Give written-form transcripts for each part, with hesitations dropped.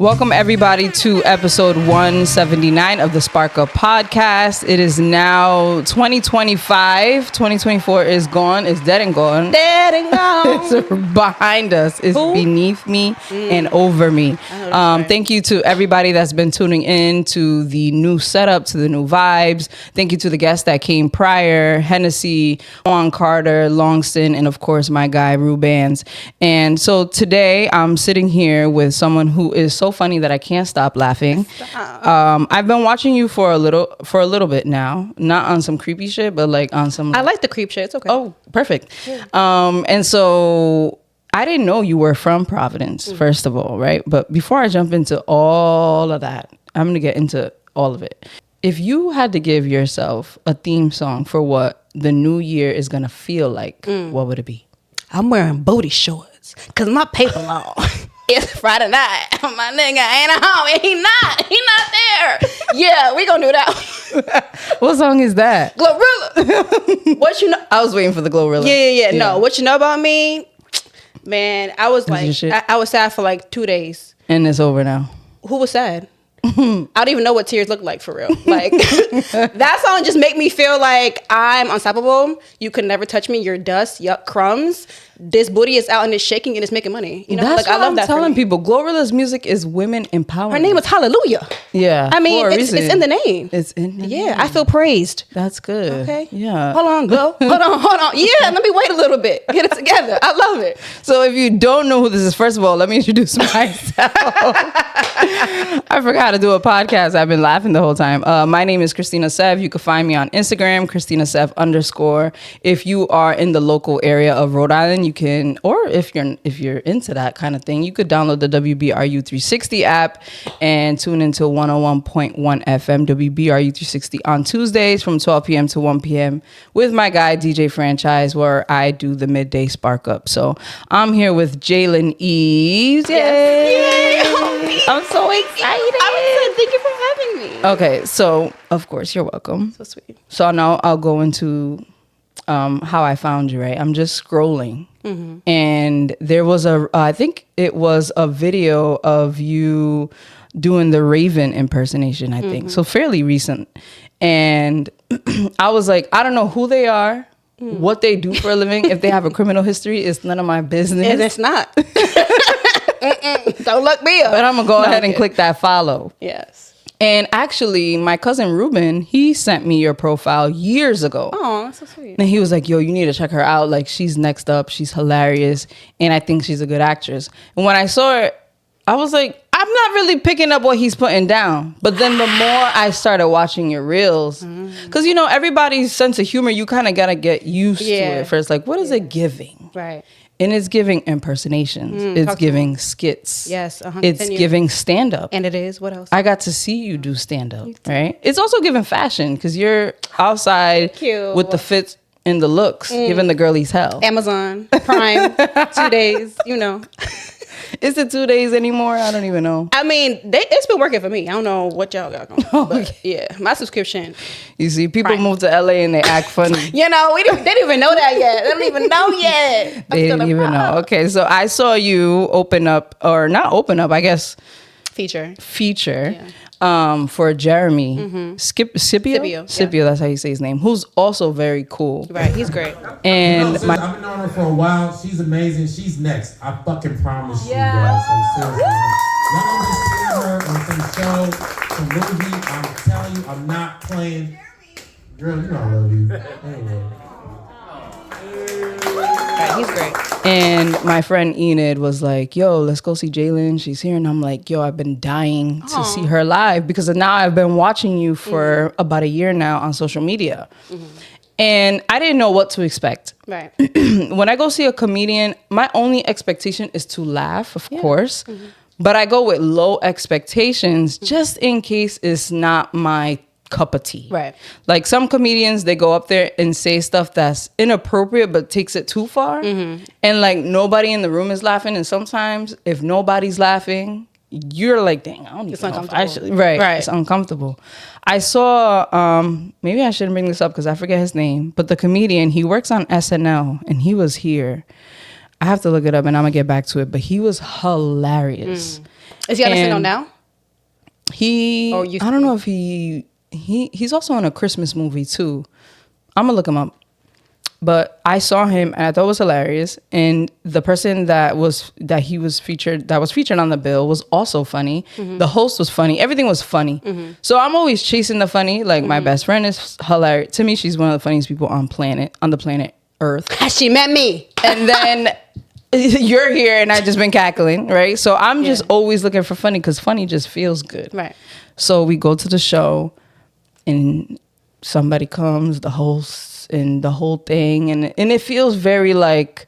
Welcome everybody to episode 179 of the Spark Up podcast. It is now 2025. 2024 is gone. It's dead and gone. Dead and gone. It's behind us. It's beneath me and over me. Thank you to everybody that's been tuning in to the new setup, to the new vibes. Thank you to the guests that came prior, Hennessy, Juan Carter, Longston, and of course my guy Rubans. And so today I'm sitting here with someone who is so funny that I can't stop laughing. I've been watching you for a little bit now, not on some creepy shit, but like on some. I like the creep shit. It's okay. Oh, perfect. And so I didn't know you were from Providence, first of all, right? But before I jump into all of that, I'm gonna get into all of it. If you had to give yourself a theme song for what the new year is gonna feel like, what would it be? I'm wearing booty shorts because my paper long. It's Friday night. My nigga ain't at home. And he not there. Yeah, we gonna do that. What song is that? Glorilla. What you know? I was waiting for the Glorilla. Yeah. No, what you know about me? Man, I was like, I was sad for like 2 days. And it's over now. Who was sad? I don't even know what tears look like for real. Like that song just make me feel like I'm unstoppable. You could never touch me. You're dust. Yuck, crumbs. This booty is out and it's shaking and it's making money. You know, that's like what I love I'm that. Telling people, Glorilla's music is women empowerment. Her name is Hallelujah. Yeah, I mean, it's in the name. It's in the name. Yeah, I feel praised. That's good. Okay. Yeah. Hold on, Glo. Hold on. Yeah, let me wait a little bit. Get it together. I love it. So if you don't know who this is, first of all, let me introduce myself. I forgot how to do a podcast. I've been laughing the whole time. My name is Christina Sev. You can find me on Instagram, ChristinaSev_. If you are in the local area of Rhode Island, you can, or if you're into that kind of thing, you could download the WBRU 360 app and tune into 101.1 FM WBRU 360 on Tuesdays from 12 p.m. to 1 p.m. with my guy DJ Franchise, where I do the midday spark up. So I'm here with Jaylin Eaves. Yes. I'm so excited. Thank you for having me. Okay, so of course you're welcome. So sweet. So now I'll go into how I found you, right? I'm just scrolling. And there was I think it was a video of you doing the Raven impersonation, I think. So fairly recent. And I was like, I don't know who they are, what they do for a living. If they have a criminal history, it's none of my business. And it's not. Don't look me up. But I'm going to go ahead and click that follow. Yes. And actually, my cousin Ruben, he sent me your profile years ago. Oh, that's so sweet. And he was like, yo, you need to check her out. Like, she's next up. She's hilarious. And I think she's a good actress. And when I saw her, I was like, I'm not really picking up what he's putting down. But then the more I started watching your reels, because, you know, everybody's sense of humor, you kind of got to get used to it first. Like, what is it giving? Right. And it's giving impersonations. It's giving skits. Yes. It's giving stand-up. And it is. What else? I got to see you do stand-up, right? It's also giving fashion because you're outside with the fits and the looks, giving the girlies hell. Amazon Prime, 2 days, you know. Is it 2 days anymore? I don't even know. I mean, it's been working for me. I don't know what y'all got going on. But yeah, my subscription. You see, people move to LA and they act funny. You know, they didn't even know that yet. They don't even know yet. They didn't even know. Okay, so I saw you open up, or not open up, I guess. Feature. For Jeremy. Scipio, that's how you say his name. Who's also very cool. Right, he's great. And I've been knowing her for a while. She's amazing. She's next. I fucking promise you guys. Like, seriously. Y'all just see her on some show, some movie. I'm telling you, I'm not playing. Girl, you know I love you. Anyway. Right, he's great. And my friend Enid was like, yo, let's go see Jaylin. She's here. And I'm like, yo, I've been dying to see her live because now I've been watching you for about a year now on social media. And I didn't know what to expect. Right. When I go see a comedian, my only expectation is to laugh, of course. But I go with low expectations just in case it's not my cup of tea. Right. Like some comedians, they go up there and say stuff that's inappropriate but takes it too far. And like nobody in the room is laughing. And sometimes if nobody's laughing, you're like, dang, I don't even know if I should. Right. It's uncomfortable. I saw, maybe I shouldn't bring this up because I forget his name, but the comedian, he works on SNL and he was here. I have to look it up and I'm gonna get back to it, but he was hilarious. Is he on SNL now? I don't know if he's also in a Christmas movie too. I'm gonna look him up. But I saw him and I thought it was hilarious. And the person that was featured on the bill was also funny. Mm-hmm. The host was funny. Everything was funny. Mm-hmm. So I'm always chasing the funny. Like my best friend is hilarious. To me, she's one of the funniest people on the planet Earth. She met me. And then you're here and I've just been cackling, right? So I'm just always looking for funny because funny just feels good. Right. So we go to the show and somebody comes, the host, and the whole thing, and it feels very like,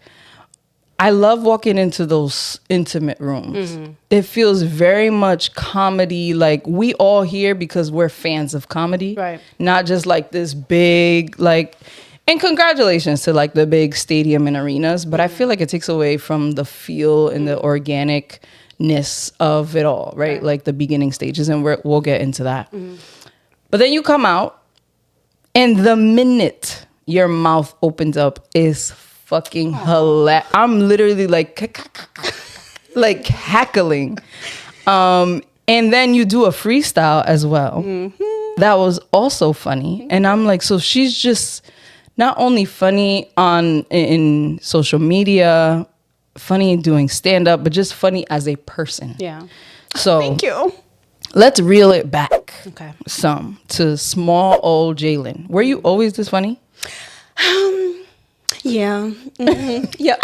I love walking into those intimate rooms. Mm-hmm. It feels very much comedy, like we all here because we're fans of comedy, right? Not just like this big, like, and congratulations to like the big stadium and arenas, but I feel like it takes away from the feel and the organicness of it all, right? Like the beginning stages, and we'll get into that. Mm-hmm. But then you come out, and the minute your mouth opens up is fucking hilarious. I'm literally like like cackling. And then you do a freestyle as well. Mm-hmm. That was also funny. And I'm like, so she's just not only funny in social media, funny doing stand-up, but just funny as a person. Yeah. So thank you. Let's reel it back. Okay. Some to small old Jaylin. Were you always this funny? Yeah. Mm-hmm. Yeah.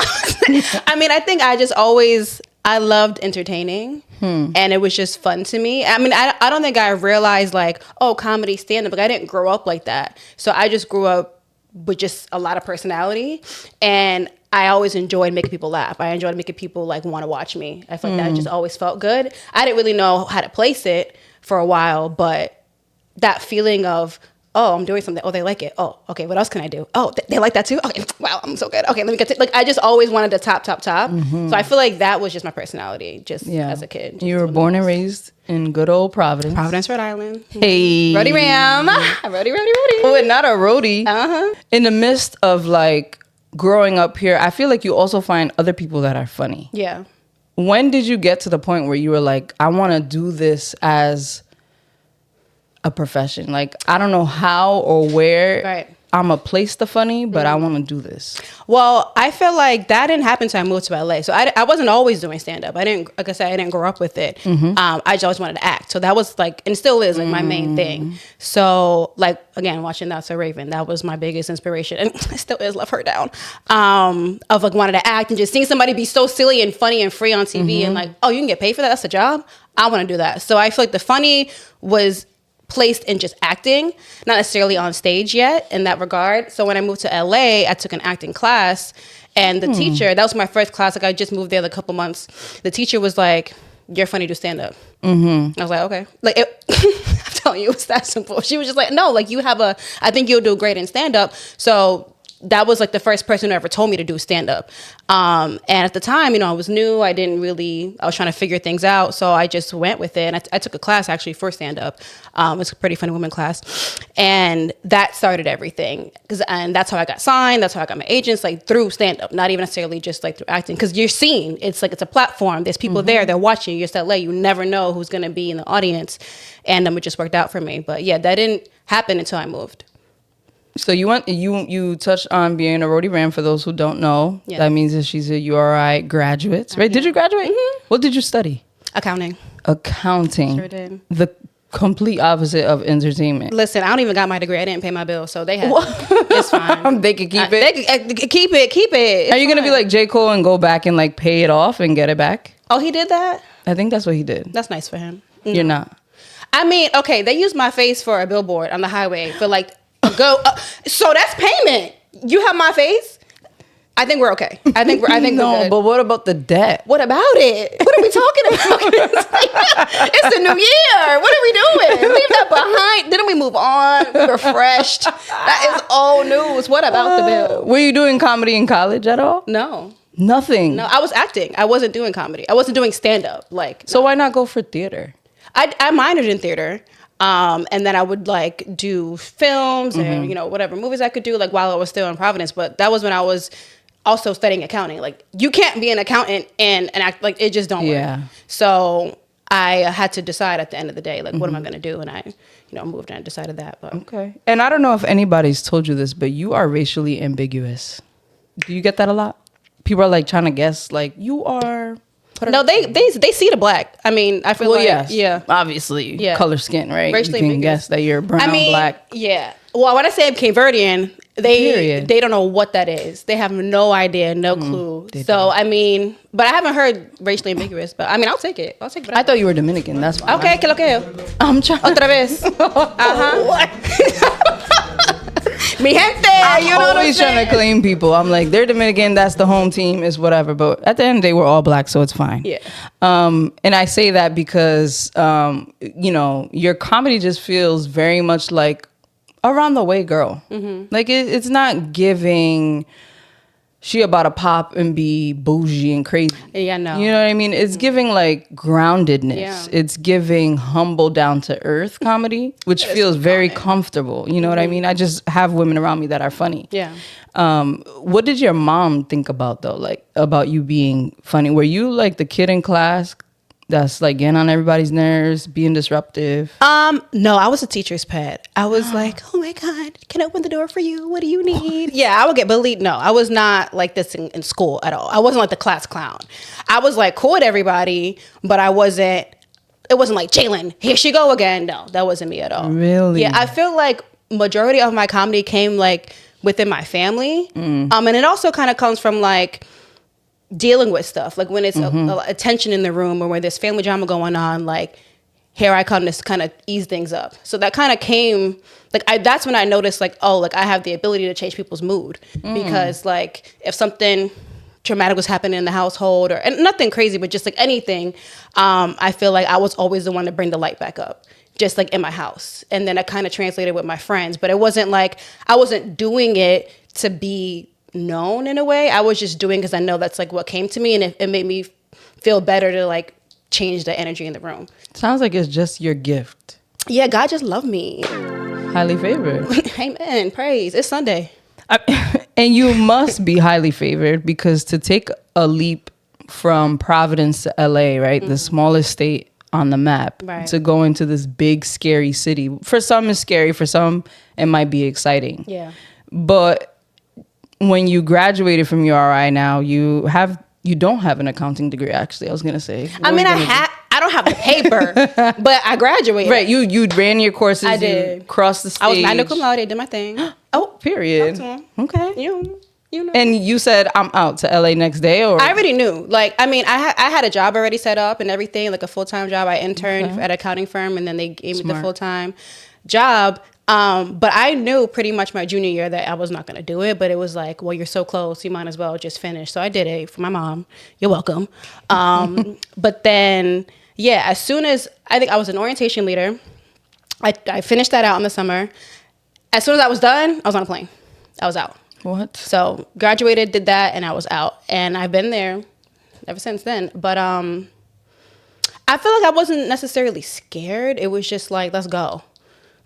I mean, I think I loved entertaining, and it was just fun to me. I mean, I don't think I realized like, oh, comedy, stand-up. Like I didn't grow up like that. So I just grew up with just a lot of personality, and I always enjoyed making people laugh. I enjoyed making people like want to watch me. I felt that just always felt good. I didn't really know how to place it for a while, but that feeling of, oh, I'm doing something. Oh, they like it. Oh, okay. What else can I do? Oh, they like that too. Okay. Wow, I'm so good. Okay, let me get to, like, I just always wanted to top. Mm-hmm. So I feel like that was just my personality, just as a kid. You were born and raised in good old Providence. Providence, Rhode Island. Hey. Roadie Ram. Roadie. Oh, and not a roadie. Uh-huh. In the midst of like growing up here, I feel like you also find other people that are funny. Yeah. When did you get to the point where you were like, I want to do this as a profession? Like, I don't know how or where I'm a place the funny, but I want to do this. Well, I feel like that didn't happen until I moved to LA. So I wasn't always doing stand-up. I didn't, like I said, I didn't grow up with it. Mm-hmm. I just always wanted to act. So that was like, and still is like my main thing. So like, again, watching That's So Raven, that was my biggest inspiration. And it still is, love her down. Of like wanting to act and just seeing somebody be so silly and funny and free on TV and like, oh, you can get paid for that? That's a job? I want to do that. So I feel like the funny was placed in just acting, not necessarily on stage yet in that regard. So when I moved to LA, I took an acting class, and the teacher, that was my first class. Like I just moved there like a couple months. The teacher was like, "You're funny, do stand up." Mm-hmm. I was like, okay. Like I'm telling you, it was that simple. She was just like, no, like I think you'll do great in stand up. So that was like the first person who ever told me to do stand-up. And at the time, I was new. I was trying to figure things out. So I just went with it. And I took a class actually for stand-up. It's a pretty funny women class. And that started everything. And that's how I got signed. That's how I got my agents, like through stand-up, not even necessarily just like through acting. Because you're seen. It's like, it's a platform. There's people there. They're watching you. You're just LA. You never know who's going to be in the audience. And it just worked out for me. But yeah, that didn't happen until I moved. So you touched on being a roadie ram. For those who don't know, that means that she's a URI graduate, right? Did you graduate? Mm-hmm. What did you study? Accounting. Sure did. The complete opposite of entertainment. Listen, I don't even got my degree. I didn't pay my bills, so they had it's fine. They could keep it. They could keep it. It's Are you gonna be like J. Cole and go back and like pay it off and get it back? Oh, he did that? I think that's what he did. That's nice for him. You're not. I mean, okay, they used my face for a billboard on the highway for like so that's payment. You have my face. I think we're okay. I think we're good. But what about the debt? What about it? What are we talking about? It's the new year. What are we doing? Leave that behind. Didn't we move on? We're refreshed. That is old news. What about the bill? Were you doing comedy in college at all? No. Nothing. No, I was acting. I wasn't doing comedy. I wasn't doing stand-up. So why not go for theater? I minored in theater. And then I would like do films and, whatever movies I could do like while I was still in Providence. But that was when I was also studying accounting. Like you can't be an accountant and act, like it just don't work. So I had to decide at the end of the day, like, what am I going to do? And I, moved and decided that. But Okay. And I don't know if anybody's told you this, but you are racially ambiguous. Do you get that a lot? People are like trying to guess, like, you are. No, they see the black. I mean, I feel yes. yeah. Obviously, Yeah. color skin, right? Racially you can ambiguous. guess that you're brown, black. Yeah. Well, when I say I'm Cape Verdean, Period. they don't know what that is. They have no idea, no clue. So, I mean, but I haven't heard racially ambiguous, but I mean, I'll take it. I'll take it. I thought you were Dominican. That's why. Okay, que lo que. I'm trying. Otra vez. What? Mi gente, I'm you know what I'm always trying to saying? claim people. I'm like, they're Dominican. That's the home team. Is whatever. But at the end of the day, we're all black, so it's fine. Yeah. And I say that because, your comedy just feels very much like around the way girl. Like it's not giving she about to pop and be bougie and crazy. Yeah, no. You know what I mean? It's giving like groundedness. Yeah. It's giving humble, down to earth comedy, which feels very comfortable. You know what I mean? I just have women around me that are funny. Yeah. What did your mom think about though? Like about you being funny? Were you like the kid in class that's like getting on everybody's nerves, being disruptive? No, I was a teacher's pet. I was like, oh my God, can I open the door for you? What do you need? Yeah, I would get bullied. No, I was not like this in school at all. I wasn't like the class clown. I was like cool with everybody, but it wasn't like, Jaylin, here she go again. No, that wasn't me at all. Really? Yeah, I feel like majority of my comedy came like within my family. And it also kind of comes from like dealing with stuff. Like when it's a tension in the room or when there's family drama going on, like here I come to kind of ease things up. So that kind of came, like that's when I noticed like, oh, like I have the ability to change people's mood. Because like if something traumatic was happening in the household and nothing crazy, but just like anything, I feel like I was always the one to bring the light back up. Just like in my house. And then I kind of translated with my friends. But it wasn't like, I wasn't doing it to be known in a way. I was just doing because I know that's like what came to me. And it made me feel better to like change the energy in the room. Sounds like it's just your gift. Yeah, God just loved me. Highly favored. Amen. Praise. It's Sunday. And you must be highly favored because to take a leap from Providence to LA, right? The smallest state on the map, Right. to go into this big scary city. For some it's scary, for some it might be exciting. Yeah. But when you graduated from URI now, you don't have an accounting degree, actually. I was gonna say. I mean, I don't have the paper, but I graduated. Right, you ran your courses. I did. You crossed the stage. I was magna cum laude, did my thing. Oh, Period. talk to him. Okay. You know. And you said I'm out to LA next day, or I already knew. Like, I mean, I had a job already set up and everything, like a full-time job. I interned at an accounting firm, and then they gave me the full-time job. But I knew pretty much my junior year that I was not going to do it. But it was like, well, you're so close, you might as well just finish. So I did it for my mom. You're welcome. But then, yeah, as soon as I think I was an orientation leader, I finished that out in the summer. As soon as I was done, I was on a plane. I was out. what? So graduated, did that, and I was out. And I've been there ever since then. But I feel like I wasn't necessarily scared. It was just like, let's go.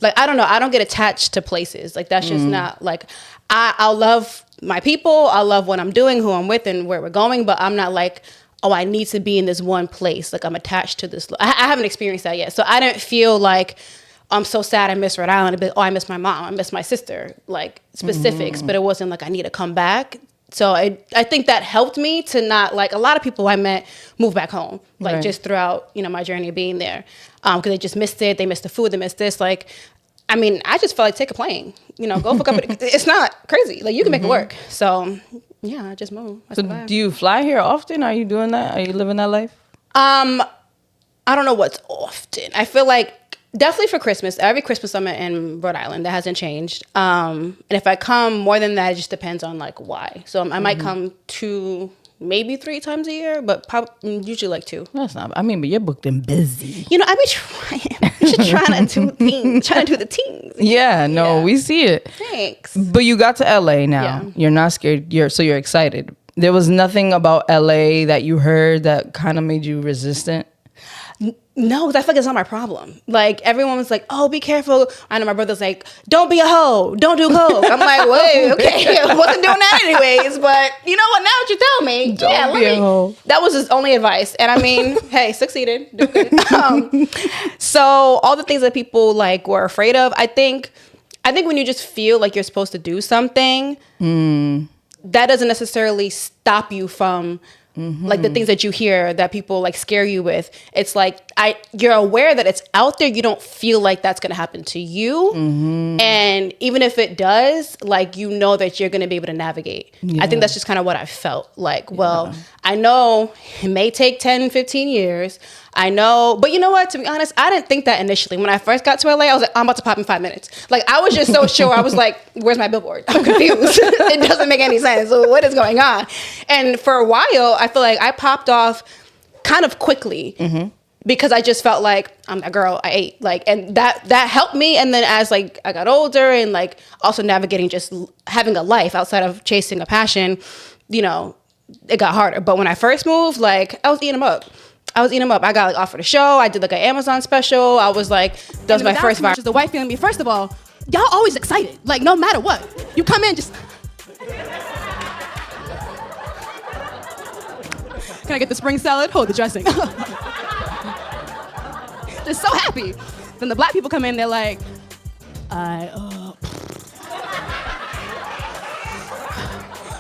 Like, I don't know. I don't get attached to places. Like, that's just not, like, I'll love my people. I'll love what I'm doing, who I'm with, and where we're going. But I'm not like, oh, I need to be in this one place. Like, I'm attached to this. I haven't experienced that yet. So I didn't feel like, I'm so sad I miss Rhode Island. But, oh, I miss my mom. I miss my sister. Like, specifics. But it wasn't like I need to come back. So I think that helped me to not, like, a lot of people I met move back home. Like, Right. just throughout, my journey of being there. Because they just missed it. They missed the food. They missed this. Like, I mean, I just felt like take a plane. Go for a couple. It's not crazy. Like, you can make it work. So, yeah, I just moved. I So survived. do you fly here often? Are you doing that? Are you living that life? I don't know what's often. I feel like definitely for Christmas. Every Christmas I'm in Rhode Island. That hasn't changed. And if I come more than that, it just depends on like why. So I might come 2, maybe 3 times a year, but usually like 2. That's not. I mean, but you're booked and busy. I be trying. I'm just trying to do things. Trying to do the things. Yeah. No, Yeah. we see it. Thanks. But you got to LA now. Yeah. You're not scared. You're excited. There was nothing about LA that you heard that kind of made you resistant. No, I feel like it's not my problem. Like, everyone was like, oh, be careful. I know my brother's like, don't be a hoe. Don't do coke. I'm like, wait, okay. I wasn't doing that anyways. But you know what? Now that you tell me, Don't be a hoe. that was his only advice. And I mean, hey, succeeded. Do good. So all the things that people like were afraid of, I think when you just feel like you're supposed to do something, that doesn't necessarily stop you from like the things that you hear that people like scare you with. It's like you're aware that it's out there. You don't feel like that's going to happen to you. And even if it does, like, you know that you're going to be able to navigate. I think that's just kind of what I felt like. Well, I know it may take 10, 15 years. I know, but you know what? To be honest, I didn't think that initially. When I first got to LA, I was like, I'm about to pop in 5 minutes. Like, I was just so sure. I was like, where's my billboard? I'm confused. It doesn't make any sense. So what is going on? And for a while, I feel like I popped off kind of quickly because I just felt like I'm that girl. I ate, like, and that helped me. And then as like I got older and like also navigating just having a life outside of chasing a passion, you know, it got harder. But when I first moved, like, I was eating them up. I got like offered a show. I did like an Amazon special. I was like, that was my first vibe. The wife feeling me. First of all, y'all always excited. Like, no matter what, you come in just. Can I get the spring salad? Hold the dressing. Just so happy. Then the black people come in. They're like,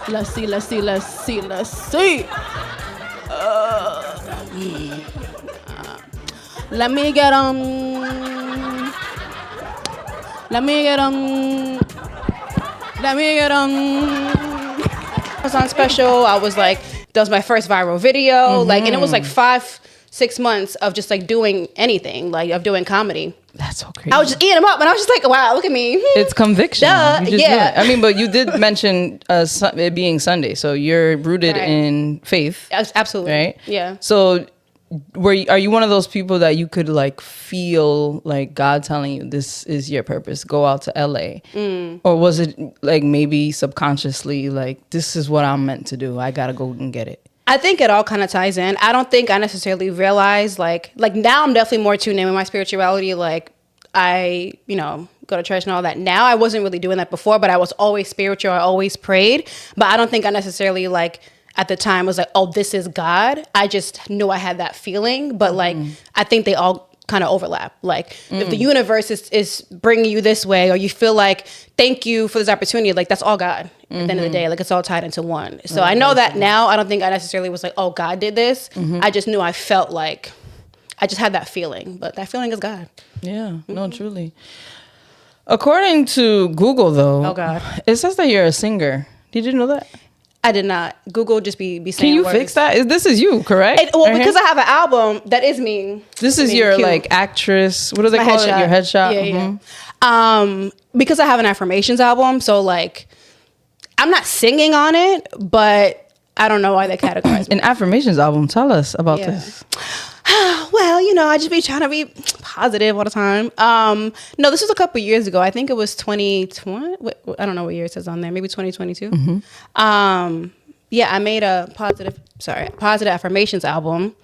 let's see. Let me get Amazon special. I was like, that was my first viral video. Like, and it was like 5-6 months of just like doing anything, like of doing comedy. That's so crazy. I was just eating them up, and I was just like, wow, look at me. It's conviction. Duh, You just yeah. do it. I mean, but you did mention it being Sunday, so you're rooted Right. in faith, Absolutely. right? Yeah. So, are you one of those people that you could like feel like God telling you this is your purpose? Go out to LA, or was it like maybe subconsciously like this is what I'm meant to do? I gotta go and get it. I think it all kind of ties in. I don't think I necessarily realized like now I'm definitely more tuned in with my spirituality. Like, I, you know, go to church and all that. Now I wasn't really doing that before, but I was always spiritual. I always prayed, but I don't think I necessarily like at the time was like, oh, this is God. I just knew I had that feeling, but like I think they all kind of overlap. Like if the universe is bringing you this way, or you feel like thank you for this opportunity, like that's all God. At the end of the day, like it's all tied into one. So I know that now. I don't think I necessarily was like, oh, God did this. I just knew I felt like I just had that feeling, but that feeling is God. Yeah, no, truly. According to Google, though, Oh, God. it says that you're a singer. Did you know that? I did not. Google just be saying Can you words. fix that? This is you, correct? Well, Right because here? I have an album that is me. This is I mean, your cute. like actress. What do they My call it? Your headshot. Yeah, yeah. Because I have an affirmations album, so like I'm not singing on it, but I don't know why they categorize me. An affirmations album. Tell us about Yeah. this. Well, you know, I just be trying to be positive all the time. No, this was a couple years ago. I think it was 2020. I don't know what year it says on there. Maybe 2022. Yeah, I made a positive affirmations album.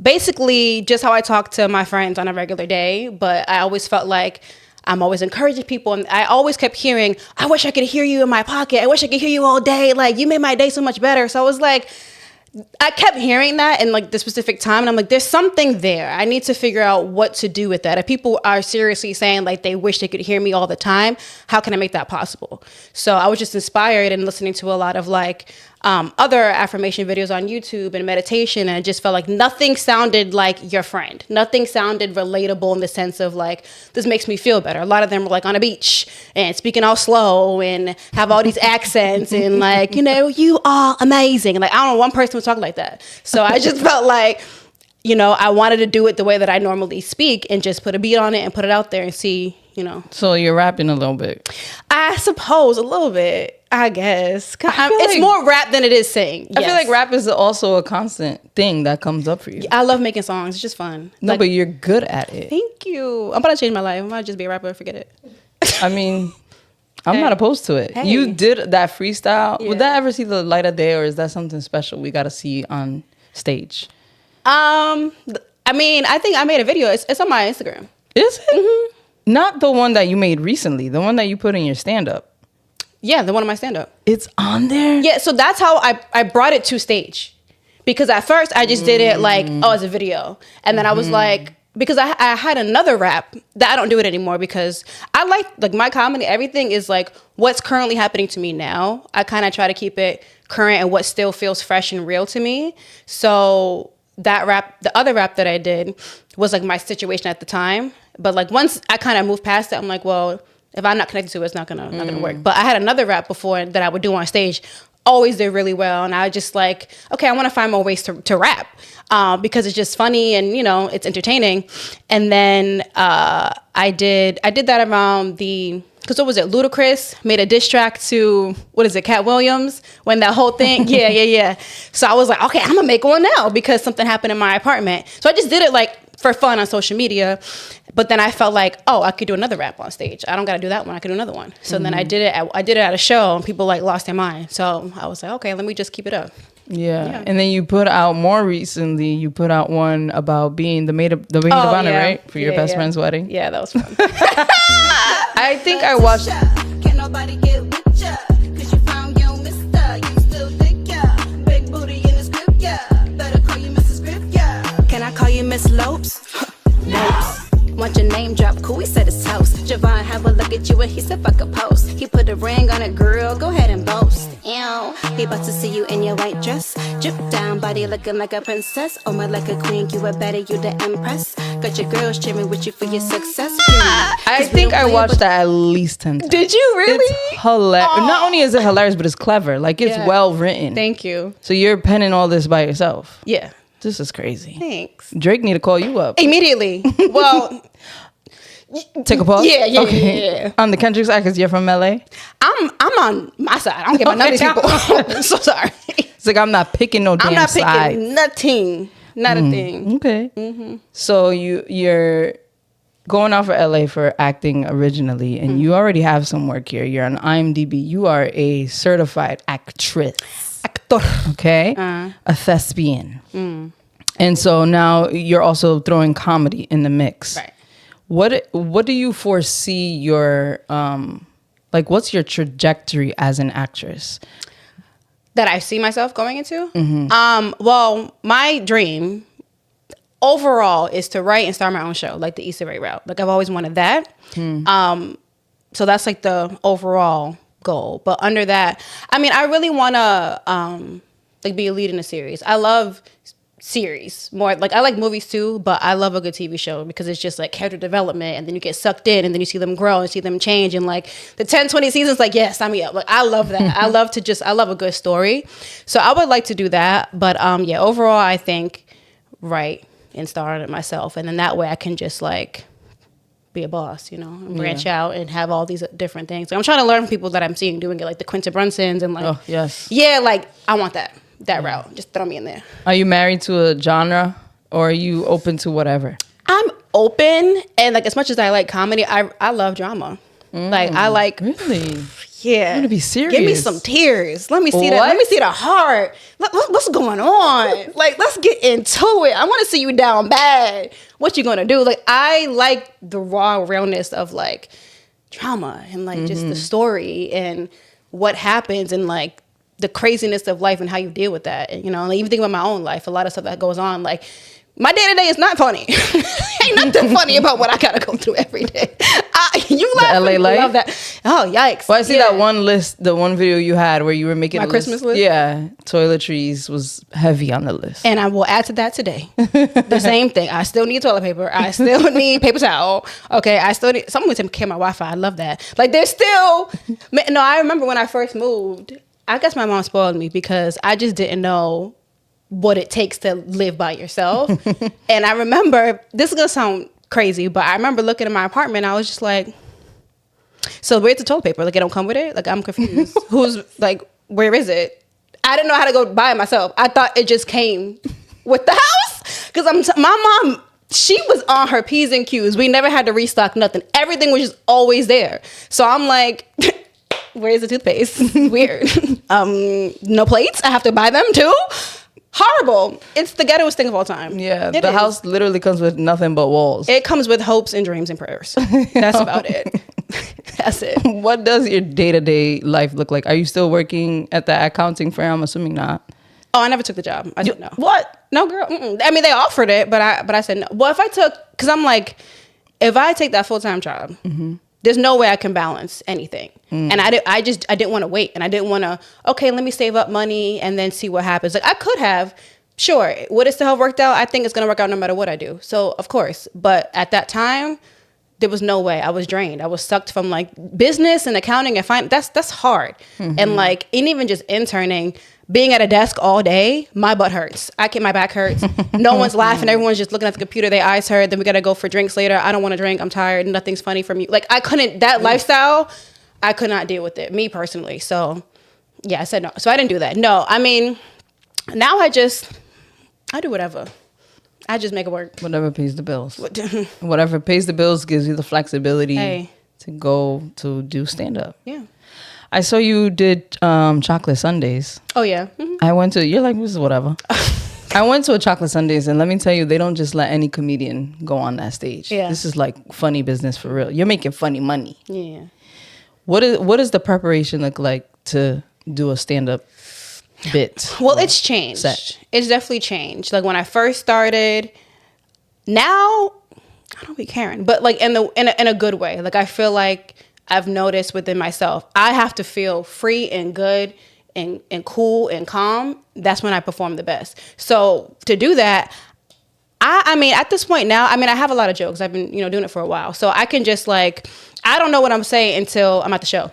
Basically, just how I talk to my friends on a regular day. But I always felt like I'm always encouraging people, and I always kept hearing, "I wish I could hear you in my pocket. I wish I could hear you all day. Like you made my day so much better." So I was like, I kept hearing that in like the specific time, and I'm like, there's something there. I need to figure out what to do with that. If people are seriously saying like they wish they could hear me all the time, how can I make that possible? So I was just inspired and listening to a lot of like other affirmation videos on YouTube and meditation, and it just felt like nothing sounded like your friend. Nothing sounded relatable in the sense of like, this makes me feel better. A lot of them were like on a beach and speaking all slow and have all these accents and like, you know, you are amazing. Like, I don't know, one person was talking like that. So I just felt like, you know, I wanted to do it the way that I normally speak and just put a beat on it and put it out there and see, you know. So you're rapping a little bit. I suppose a little bit. I guess feel it's like- more rap than it is sing. I feel like rap is also a constant thing that comes up for you. I love making songs. It's just fun. No, Like, but you're good at it. thank you. I'm about to change my life. I'm about to just be a rapper. Forget it. I mean, I'm not opposed to it. Hey. You did that freestyle. Yeah. Would that ever see the light of day, or is that something special we got to see on stage? I I mean, I think I made a video. It's on my Instagram. Is it? Not the one that you made recently, the one that you put in your stand-up. Yeah, the one on my stand-up. It's on there? Yeah, so that's how I brought it to stage. Because at first I just did it like, oh, it's a video. And then I was like, because I had another rap that I don't do it anymore because I like my comedy, everything is like what's currently happening to me now. I kind of try to keep it current and what still feels fresh and real to me. So that rap, the other rap that I did was like my situation at the time. But like once I kind of moved past it, I'm like, well, if I'm not connected to it, it's not gonna work. But I had another rap before that I would do on stage, always did really well. And I just like, okay, I want to find more ways to rap because it's just funny and, you know, it's entertaining. And then I did that around because what was it? Ludacris made a diss track to, what is it, Cat Williams? When that whole thing, yeah. So I was like, okay, I'm gonna make one now because something happened in my apartment. So I just did it like for fun on social media. But then I felt like, oh, I could do another rap on stage. I don't got to do that one. I could do another one. So then I did it at a show and people like lost their mind. So I was like, okay, let me just keep it up. Yeah. And then you put out more recently, you put out one about being the maid of honor, right? For your best friend's wedding. Yeah, that was fun. I think I watched. Can't nobody get with ya, 'cause you found your mister. You still think ya, big booty in the script, yeah. Better call you Mrs. Script, yeah. Can I call you Miss Lopes? No. Want your name drop, cool, he said his toast. Javon have a look at you and he said fuck a post. He put a ring on it, girl, go ahead and boast. Ew, he about to see you in your white dress. Drip down, body looking like a princess. Oh my, like a queen, you a better, you the empress. Got your girls cheering with you for your success. I think I watched that at least 10 times. Did you really? It's hilarious. Not only is it hilarious, but it's clever. Like, it's well written. Thank you. So you're penning all this by yourself. Yeah. This is crazy. Thanks. Drake need to call you up. Immediately. Well, Take a pause? Yeah. On the Kendrick side, because you're from LA? I'm on my side. I don't care about none of these people. So sorry. It's like, I'm not picking no damn I'm not side. picking nothing. Not a thing. Okay. So you're going out for LA for acting originally, and you already have some work here. You're on IMDb. You are a certified actress. Actor. Okay? A thespian. And so now you're also throwing comedy in the mix. Right. What do you foresee your what's your trajectory as an actress? That I see myself going into? Well, my dream overall is to write and start my own show, like the Issa Rae route. Like I've always wanted that. So that's like the overall goal. But under that, I mean, I really want to be a lead in a series. I love series more. Like I like movies too, but I love a good TV show because it's just like character development, and then you get sucked in, and then you see them grow and see them change, and like the 10-20 seasons, like, yeah, sign me up. Like I love that. I love a good story. So I would like to do that. But overall I think write and star in it myself, and then that way I can just like be a boss, you know, and branch out and have all these different things. Like, I'm trying to learn from people that I'm seeing doing it, like the Quinta Brunsons and like, Oh, yes. yeah, like I want that route. Just throw me in there. Are you married to a genre, or are you open to whatever? I'm open, and like as much as I like comedy, I love drama. Like I like, Really? yeah. I'm gonna be serious. Give me some tears. Let me see that. What? Let me see the heart. What's going on? Like, let's get into it. I want to see you down bad. What you gonna do? Like, I like the raw realness of like drama and like just the story and what happens and like the craziness of life and how you deal with that. And, you know, like, even think about my own life, a lot of stuff that goes on. Like, my day to day is not funny. Ain't nothing funny about what I gotta go through every day. You laugh. LA life? Love that. Oh, yikes. Well, I see that one list, the one video you had where you were making My a Christmas list? Yeah, toiletries was heavy on the list. And I will add to that today. The same thing. I still need toilet paper. I still need paper towel. Okay, I still need. Someone take care of my Wi-Fi. I love that. Like, there's still. No, I remember when I first moved. I guess my mom spoiled me because I just didn't know what it takes to live by yourself. And I remember, this is gonna sound crazy, but I remember looking at my apartment. I was just like, so where's the toilet paper? Like, it don't come with it? Like, I'm confused. Who's like, where is it? I didn't know how to go buy it myself. I thought it just came with the house. Because my mom, she was on her P's and Q's. We never had to restock nothing. Everything was just always there. So I'm like, where's the toothpaste? Weird. No plates. I have to buy them too. Horrible. It's the ghettoest thing of all time. Yeah, It the is. house literally comes with nothing but walls. It comes with hopes and dreams and prayers. That's about it. That's it. What does your day-to-day life look like? Are you still working at the accounting firm? I'm assuming not. Oh, I never took the job. I said no. What? No, girl. Mm-mm. I mean, they offered it, but I said no. Well, if I took, because I'm like, if I take that full-time job, there's no way I can balance anything. And I didn't want to wait, and I didn't want to. Okay, let me save up money and then see what happens. Like I could have. Sure, would it still have worked out? I think it's gonna work out no matter what I do. So of course, but at that time, there was no way. I was drained. I was sucked from like business and accounting and finance. That's hard. And like, and even just interning, being at a desk all day, my butt hurts. My back hurts. No one's laughing. Everyone's just looking at the computer. Their eyes hurt. Then we got to go for drinks later. I don't want to drink. I'm tired. Nothing's funny from you. Like I couldn't, that lifestyle, I could not deal with it, me personally. So yeah, I said no. So I didn't do that. No, I mean, now I do whatever. I just make it work. Whatever pays the bills. Whatever pays the bills gives you the flexibility to go to do stand-up. Yeah. I saw you did chocolate sundaes. Oh, yeah. I went to, you're like, this is whatever. I went to a chocolate sundaes, and let me tell you, they don't just let any comedian go on that stage. Yeah. This is like funny business for real. You're making funny money. Yeah. What does the preparation look like to do a stand-up bit? Well, it's changed. Set. It's definitely changed. Like when I first started, now I don't be caring, but like in a good way. Like I feel like I've noticed within myself, I have to feel free and good and cool and calm. That's when I perform the best. So to do that, I mean, at this point now, I mean, I have a lot of jokes. I've been, doing it for a while. So I can just like, I don't know what I'm saying until I'm at the show.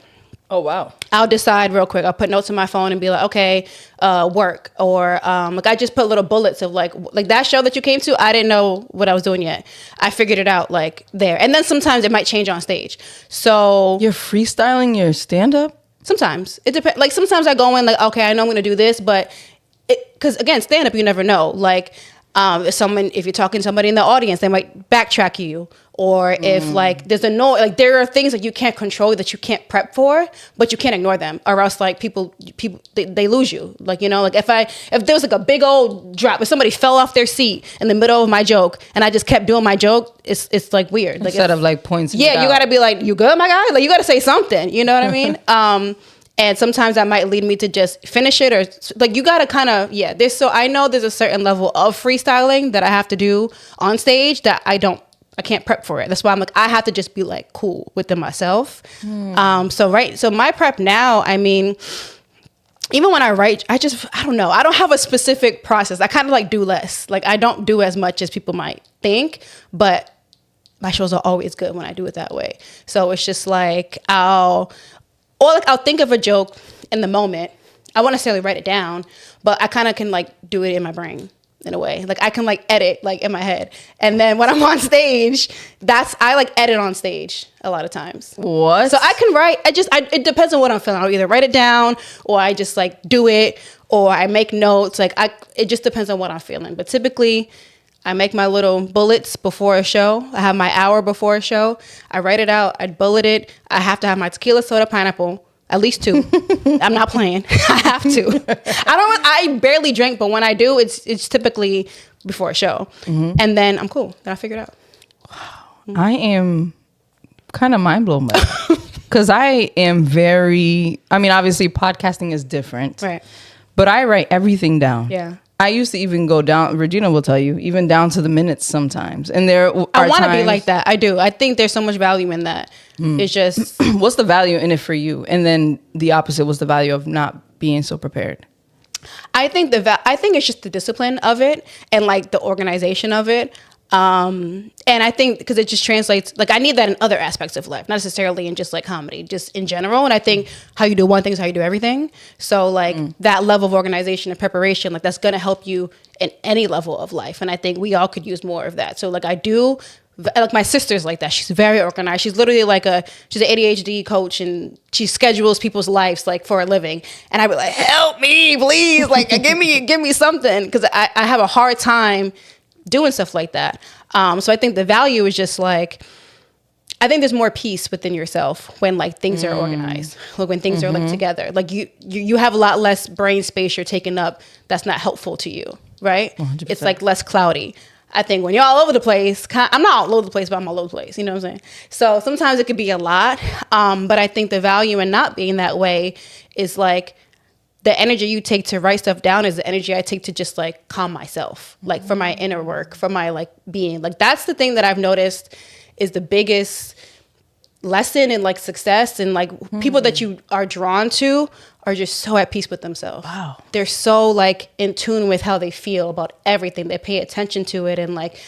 Oh, wow. I'll decide real quick. I'll put notes in my phone and be like, okay, work. Or like I just put little bullets of like that show that you came to, I didn't know what I was doing yet. I figured it out like there. And then sometimes it might change on stage. So You're freestyling your stand-up? sometimes it depends. Like sometimes I go in like, okay, I know I'm going to do this, but because again, stand up, you never know. Like if you're talking to somebody in the audience, they might backtrack you. Or if like there's there are things that you can't control that you can't prep for, but you can't ignore them, or else like people they lose you. Like like if there was like a big old drop, if somebody fell off their seat in the middle of my joke and I just kept doing my joke, it's like weird. Like Instead of like points. Yeah, you gotta be like, you good, my guy? Like you gotta say something. You know what I mean? And sometimes that might lead me to just finish it, or like you gotta kind of I know there's a certain level of freestyling that I have to do on stage that I can't prep for it. That's why I'm like, I have to just be like cool within myself. So my prep now, I mean, even when I write, I don't know. I don't have a specific process. I kind of like do less. Like I don't do as much as people might think, but my shows are always good when I do it that way. So it's just like I'll think of a joke in the moment. I won't necessarily write it down, but I kind of can like do it in my brain. In a way, like I can like edit like in my head, and then when I'm on stage, I like edit on stage a lot of times. What? So I can write. It depends on what I'm feeling. I'll either write it down, or I just like do it, or I make notes. Like it just depends on what I'm feeling. But typically, I make my little bullets before a show. I have my hour before a show. I write it out. I bullet it. I have to have my tequila, soda, pineapple. At least 2. I'm not playing. I have to. I barely drink, but when I do, it's typically before a show. And then I'm cool. Then I figure it out. I am kind of mind blown by it. Because I am obviously podcasting is different. Right. But I write everything down. Yeah. I used to even go down, Regina will tell you, even down to the minutes sometimes. And there are I want to be times- like that. I do. I think there's so much value in that. It's just... What's the value in it for you? And then the opposite, what's the value of not being so prepared? I think it's just the discipline of it and like the organization of it. And I think because it just translates, like I need that in other aspects of life, not necessarily in just like comedy, just in general. And I think how you do one thing is how you do everything. So like that level of organization and preparation, like that's going to help you in any level of life. And I think we all could use more of that. So like like my sister's like that. She's very organized. She's literally she's an ADHD coach, and she schedules people's lives like for a living. And I'd be like, help me, please. Like give me something. Cause I have a hard time doing stuff like that. So I think the value is just like, I think there's more peace within yourself when like things are organized. Like when things are like together. Like you have a lot less brain space you're taking up that's not helpful to you, right? 100%. It's like less cloudy. I think when you're all over the place, I'm not all over the place, but I'm all over the place. You know what I'm saying? So sometimes it could be a lot. But I think the value in not being that way is like the energy you take to write stuff down is the energy I take to just like calm myself, like for my inner work, for my like being. Like that's the thing that I've noticed is the biggest lesson in like success, and like people that you are drawn to are just so at peace with themselves. Wow. They're so like in tune with how they feel about everything. They pay attention to it, and like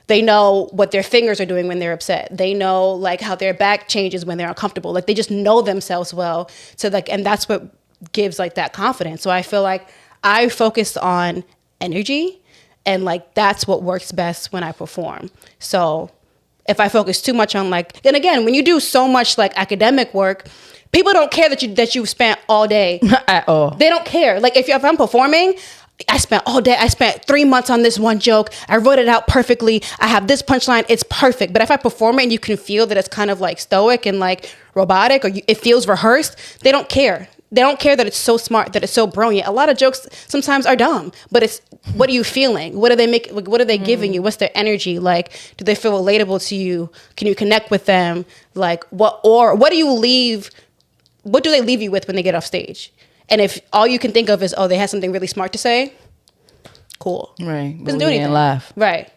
they know what their fingers are doing when they're upset. They know like how their back changes when they're uncomfortable. Like they just know themselves well. So like, and that's what gives like that confidence. So I feel like I focus on energy, and like that's what works best when I perform. So if I focus too much on like, and again, when you do so much like academic work, people don't care that you've spent all day At all. They don't care. Like if I'm performing, I spent all day. I spent 3 months on this one joke. I wrote it out perfectly. I have this punchline. It's perfect. But if I perform it and you can feel that it's kind of like stoic and like robotic, or it feels rehearsed, they don't care. They don't care that it's so smart, that it's so brilliant. A lot of jokes sometimes are dumb, but it's, what are you feeling? What are they making? Like, what are they giving you? What's their energy? Like, do they feel relatable to you? Can you connect with them? Like, what do you leave? What do they leave you with when they get off stage? And if all you can think of is, oh, they had something really smart to say, cool. Right. Doesn't do anything. And laugh. Right.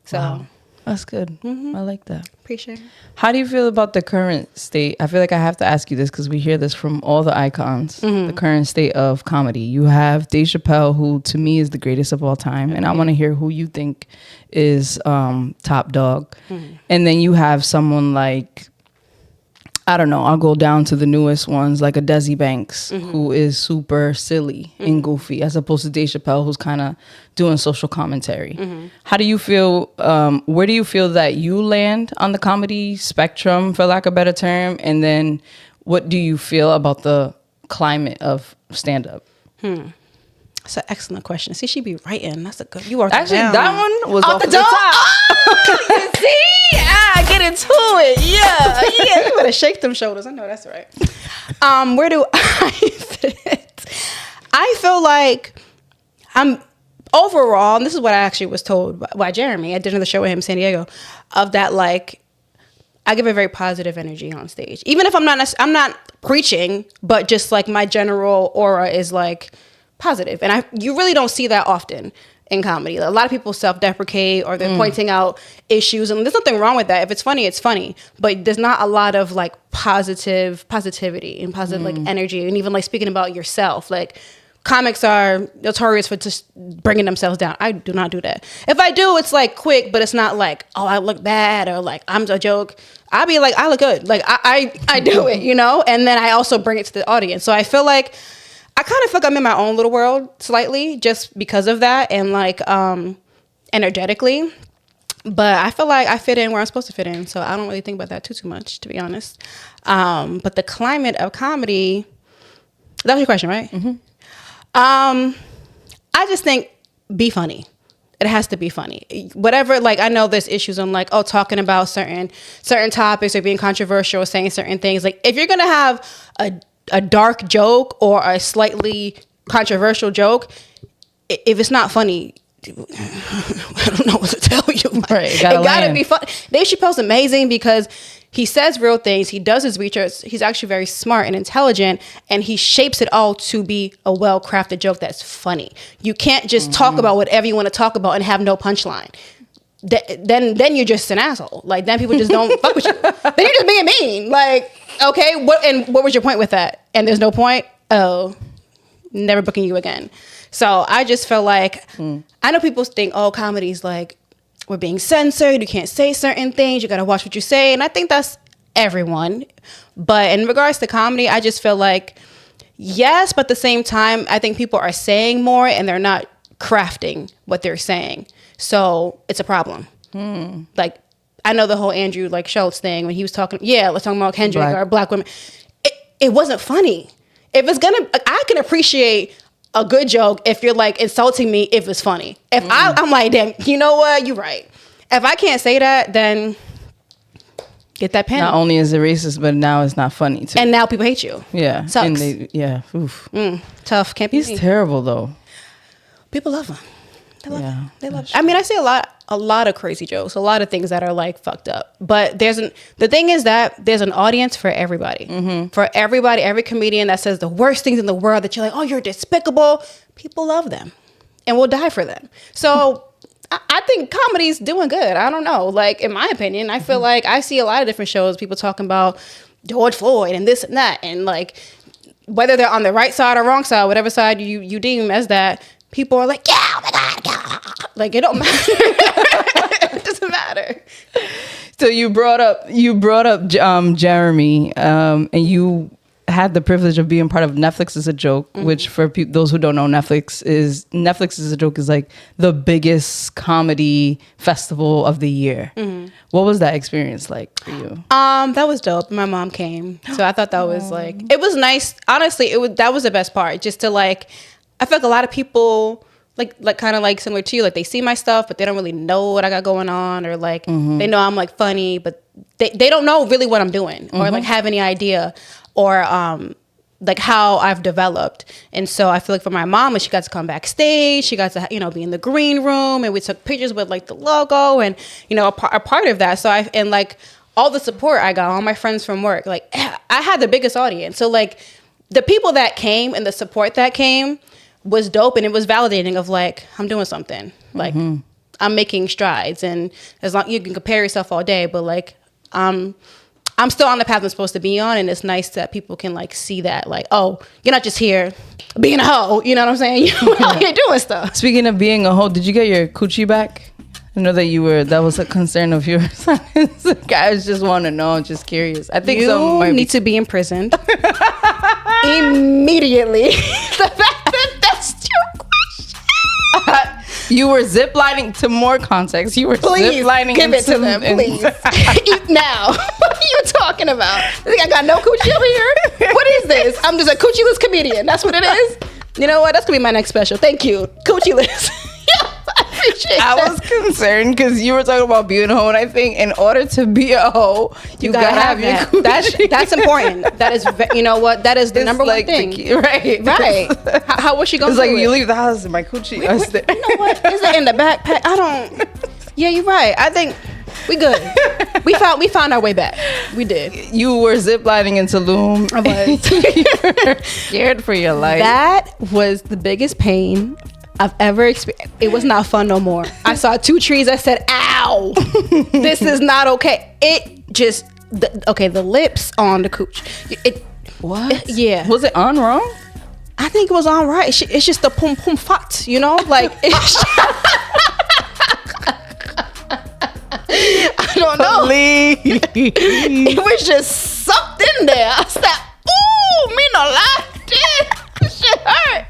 So, Wow. That's good. I like that. appreciate it. How do you feel about the current state? I feel like I have to ask you this because we hear this from all the icons. The current state of comedy. You have Dave Chappelle, who to me is the greatest of all time, and I want to hear who you think is top dog. And then you have someone like, I don't know, I'll go down to the newest ones, like a Desi Banks, who is super silly and goofy, as opposed to Dave Chappelle, who's kind of doing social commentary. How do you feel, where do you feel that you land on the comedy spectrum, for lack of a better term? And then what do you feel about the climate of stand-up? That's an excellent question. See, she be writing. That's a good. You are Actually, that one was off the dome. top. See, get into it. Yeah. You better shake them shoulders. I know that's right. Where do I fit? I feel like I'm overall, and this is what I actually was told by Jeremy. I did another show with him in San Diego, of that like I give a very positive energy on stage, even if I'm not preaching, but just like my general aura is like positive, and you really don't see that often in comedy. A lot of people self-deprecate, or they're pointing out issues, and there's nothing wrong with that. If it's funny, it's funny, but there's not a lot of like positivity and positive like energy, and even like speaking about yourself. Like comics are notorious for just bringing themselves down. I do not do that. If I do, it's like quick, but it's not like, oh, I look bad, or like I'm a joke. I'll be like, I look good. Like I do it, you know? And then I also bring it to the audience. So I feel like I kind of feel like I'm in my own little world slightly, just because of that, and like energetically. But I feel like I fit in where I'm supposed to fit in. So I don't really think about that too much, to be honest. But the climate of comedy, that was your question, right? I just think be funny. It has to be funny. Whatever, like I know there's issues on like, talking about certain topics, or being controversial, or saying certain things. Like if you're gonna have a dark joke or a slightly controversial joke, if it's not funny, I don't know what to tell you. Like, Right, it gotta be fun. Dave Chappelle's amazing because he says real things. He does his research. He's actually very smart and intelligent, and he shapes it all to be a well-crafted joke that's funny. You can't just talk about whatever you want to talk about and have no punchline. Then you're just an asshole. Like then people just don't fuck with you. Then you're just being mean. Like, okay, what was your point with that? And there's no point. Oh, never booking you again. So I just feel like I know people think, comedy's like we're being censored. You can't say certain things. You got to watch what you say. And I think that's everyone. But in regards to comedy, I just feel like yes, but at the same time, I think people are saying more and they're not crafting what they're saying. So it's a problem. Like I know the whole Andrew like Schultz thing when he was talking. Yeah, let's talk about Kendrick or black women. It wasn't funny. If it's I can appreciate a good joke if you're like insulting me if it's funny. If I'm like, damn, you know what? You're right. If I can't say that, then Get that pen. Not only is it racist, but now it's not funny too. And now people hate you. Yeah. Sucks. And they, oof. Tough. Can't be He's me. terrible though. People love him. They love Yeah, him. They love him. I mean, I see a lot of crazy jokes, a lot of things that are like fucked up. But the thing is that there's an audience for everybody. For everybody, every comedian that says the worst things in the world that you're like, oh, you're despicable. People love them and will die for them. So I think comedy's doing good. I don't know. Like, in my opinion, I feel like I see a lot of different shows, people talking about George Floyd and this and that. And like, whether they're on the right side or wrong side, whatever side you deem as that, people are like, yeah, oh my God, yeah. Like, it don't matter. It doesn't matter. So you brought up Jeremy, and you had the privilege of being part of Netflix is a Joke, which for those who don't know, Netflix is a Joke is like the biggest comedy festival of the year. What was that experience like for you? That was dope. My mom came, so I thought that was like, it was nice. Honestly, that was the best part. Just to like, I feel like a lot of people like kind of like similar to you, like they see my stuff, but they don't really know what I got going on, or like they know I'm like funny, but they don't know really what I'm doing, or like have any idea, or like how I've developed. And so I feel like for my mom, when she got to come backstage, she got to be in the green room, and we took pictures with like the logo, and a part of that. So and like all the support I got, all my friends from work, like I had the biggest audience. So like the people that came and the support that came was dope, and it was validating of like, I'm doing something, like I'm making strides. And as long you can compare yourself all day, but like I'm still on the path I'm supposed to be on, and it's nice that people can like see that, like, oh, you're not just here being a hoe, you know what I'm saying? You're out here doing stuff. Speaking of being a hoe, did you get your coochie back? I know that was a concern of yours. Guys just want to know, just curious. I think you need to be imprisoned immediately. The fact that that's your question. You were ziplining, to more context. You were ziplining. Give it to them, please. Now, what are you talking about? You think I got no coochie over here? What is this? I'm just a coochie-less comedian. That's what it is. You know what? That's gonna be my next special. Thank you, coochie-less. I appreciate that. I was concerned because you were talking about being a hoe, and I think in order to be a hoe, you gotta have your coochie. That's important. That is, you know what? That is the number one thing. Right. How was she going? It's like you leave the house and my coochie. You know what? Is it in the backpack? I don't. Yeah, you're right. I think we good. We found our way back. We did. You were ziplining in Tulum. I was. You were scared for your life. That was the biggest pain I've ever experienced. It was not fun no more. I saw 2 trees. I said, ow, this is not okay. It just, the lips on the cooch. What? Yeah. Was it on wrong? I think it was on right. It's just the pum pum fat, like. I don't know. It was just sucked in there. I said, ooh, me no like this. Shit hurt.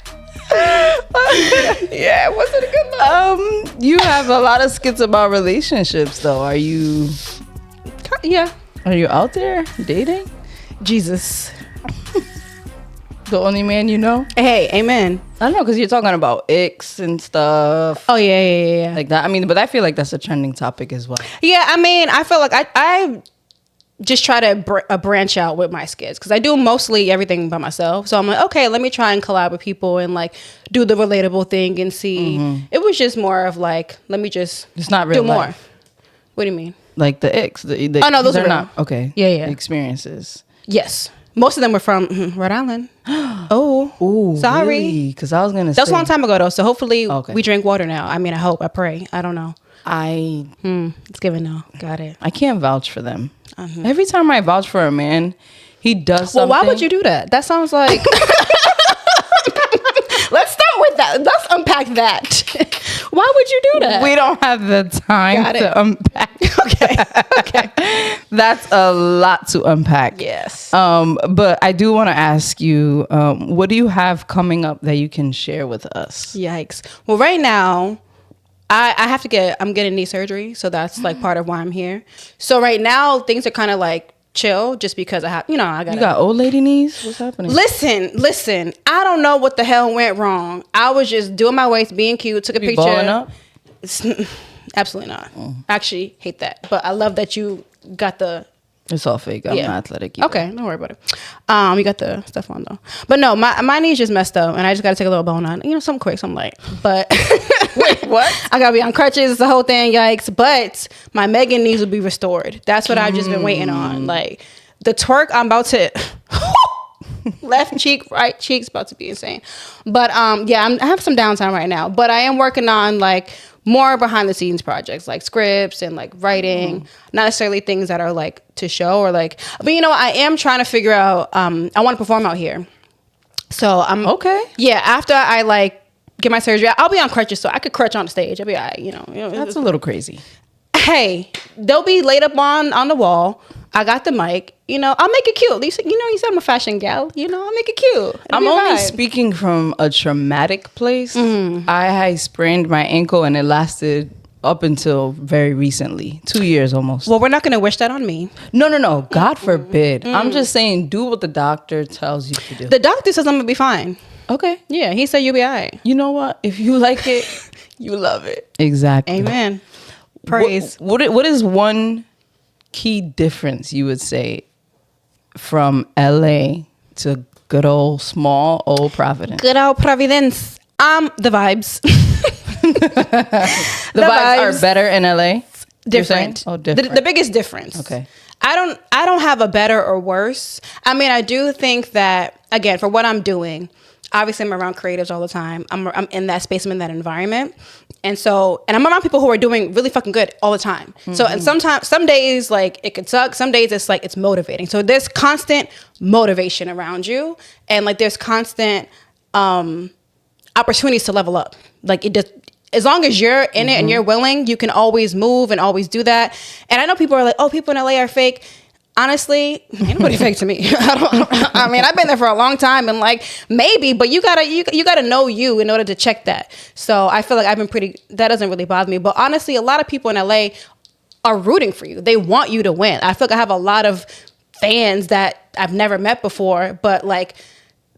Yeah, it wasn't a good look. You have a lot of skits about relationships, though. Are you? Yeah. Are you out there dating? Jesus. The only man you know? Hey, amen. I don't know, because you're talking about icks and stuff. Oh, yeah. Like that. I mean, but I feel like that's a trending topic as well. Yeah, I mean, I feel like I just try to branch out with my skits, because I do mostly everything by myself. So I'm like, okay, let me try and collab with people and like do the relatable thing and see. It was just more of like, let me just It's not real do life. more. What do you mean? Like the icks. Oh, no, those are are real. not. Okay. Yeah. The experiences. Yes. Most of them were from Rhode Island. Ooh, sorry. Because I was going to say. That was a long time ago, though. So hopefully Okay. we drink water now. I mean, I hope. I pray. I don't know. I It's given now. Got it. I can't vouch for them. Every time I vouch for a man, he does something. Well, why would you do that? That sounds like... Let's start with that. Let's unpack that. Why would you do that? We don't have the time to unpack. Okay. That's a lot to unpack. Yes. But I do want to ask you, what do you have coming up that you can share with us? Yikes. Well, right now, I'm getting knee surgery. So that's like part of why I'm here. So right now, things are kind of like chill, just because I have, I got. You got old lady knees? What's happening? Listen. I don't know what the hell went wrong. I was just doing my waist, being cute, took a picture. Balling up? Absolutely not. I actually hate that. But I love that you got the It's all fake. I'm not athletic either. Okay, don't worry about it. You got the stuff on though. But no, my knee's just messed up, and I just got to take a little bone on. Something quick, something light. But Wait, what? I gotta be on crutches. It's the whole thing. Yikes! But my Megan knees will be restored. That's what I've just been waiting on. Like the twerk, I'm about to. Left cheek, right cheek's about to be insane. But I have some downtime right now. But I am working on like more behind the scenes projects, like scripts and like writing, not necessarily things that are like to show or like. But I am trying to figure out. I want to perform out here, so I'm Okay. Yeah, after I like get my surgery, I'll be on crutches, so I could crutch on the stage. I'll be all right, That's a little crazy. Hey, they'll be laid up on the wall. I got the mic. I'll make it cute. At least, you said I'm a fashion gal. I'll make it cute. I'm only speaking from a traumatic place. I sprained my ankle and it lasted up until very recently, 2 years almost. Well, we're not going to wish that on me. No. God forbid. I'm just saying, do what the doctor tells you to do. The doctor says I'm going to be fine. Okay. Yeah, he said you'll be all right. You know what? If you like it, you love it. Exactly. Amen. Praise. What is one key difference you would say from LA to good old small old Providence? Good old Providence. The vibes. The vibes are better in LA? Different. Oh, different. The biggest difference. Okay. I don't have a better or worse. I mean, I do think that, again, for what I'm doing, obviously I'm around creatives all the time. I'm in that space, I'm in that environment. And I'm around people who are doing really fucking good all the time. So, and some days like it could suck. Some days it's like, it's motivating. So there's constant motivation around you. And like, there's constant, opportunities to level up. Like it just, as long as you're in it and you're willing, you can always move and always do that. And I know people are like, oh, people in LA are fake. Honestly, ain't nobody fake to me. I mean, I've been there for a long time and like maybe, but you gotta know you in order to check that. So I feel like I've been that doesn't really bother me. But honestly, a lot of people in LA are rooting for you. They want you to win. I feel like I have a lot of fans that I've never met before, but like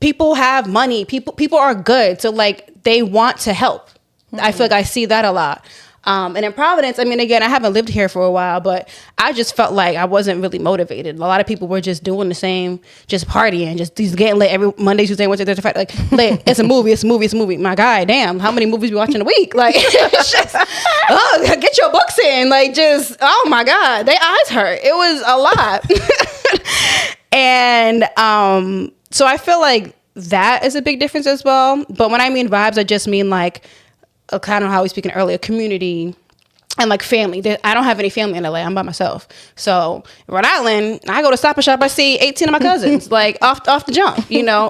people have money. People are good. So like they want to help. I feel like I see that a lot. And in Providence, I mean, again, I haven't lived here for a while, but I just felt like I wasn't really motivated. A lot of people were just doing the same, just partying, just getting lit every Monday, Tuesday, Wednesday, Thursday, Friday. Like, lit. It's a movie. My God, damn, how many movies we watching a week? Like, it's just, get your books in. Like, just, oh my God, their eyes hurt. It was a lot. And so I feel like that is a big difference as well. But when I mean vibes, I just mean like, kind of how we were speaking earlier, community and like family. I don't have any family in LA. I'm by myself. So in Rhode Island, I go to Stop and Shop. I see 18 of my cousins like off the jump,